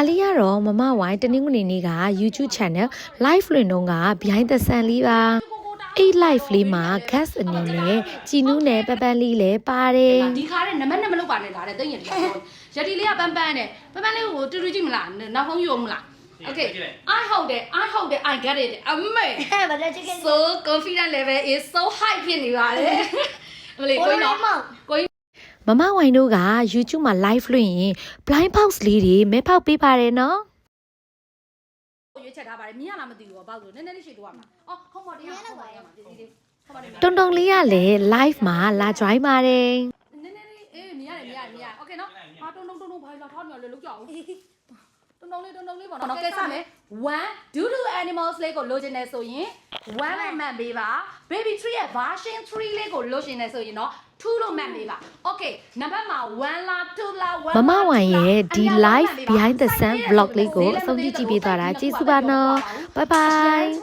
လေးကတော့မမဝိုင်းတနင်္ဂနွေနေ့က YouTube channel live လွှင့်တော့က behind the sun လေးပါအဲ့ live လေးမှာ guest အနေနဲ့ကြည်နူးနဲ့ပပန်းလေးလည်းပါတယ်ဒီခါတဲ့နမမလုပ်ပါနဲ့လားတဲ့တိတ်ရည်ရတီလေးကပန်းပန်းနဲ့ပပန်းလေးကိုတူတူကြည့်မလားနောက်ဆုံးယူမလား Okay I hold it I get it အမေ so confident level is so high ဖြစ်နေပါတယ်မလေးကိုနော်ကိုမမဝိုင်းတို့က YouTube မှာ live လွှင့်ရင် blind box လေးတွေမဲဖောက်ပေးပါတယ်နော်ရွေးချက်ထားပါတယ်မြင်ရလားမသိဘူးပေါ့ဆိုနည်းနည်းလေးရှိသွားမှာအော်ခုံးပေါ်တရားခုံးပေါ်ရမှာဒီလေးတုံတုံလေးကလည်း live မှာလာ join ပါတယ်နည်းနည်းလေးအေးမြင်ရတယ် Okay နော်ဟာတုံဘာလာထောင်းနေလဲလောက်ကြအောင်တုံလေးပေါ့နော်ကဲစမယ်1 do animals လေးကိုလိုချင်နေဆိုရင်1နဲ့မှတ်ပေးပါ baby 3ရဲ့ version 3လေးကိုလိုချင်နေဆိုရင်တော့2လို့မှတ်ပေးပါ Okay နံပါတ်မှာ1လား2လားမမဝိုင်းရဲ့ဒီ live behind the sun vlog လေးကိုအဆုံးထိကြည့်ပေးသွားတာကျေးဇူးပါနော် bye bye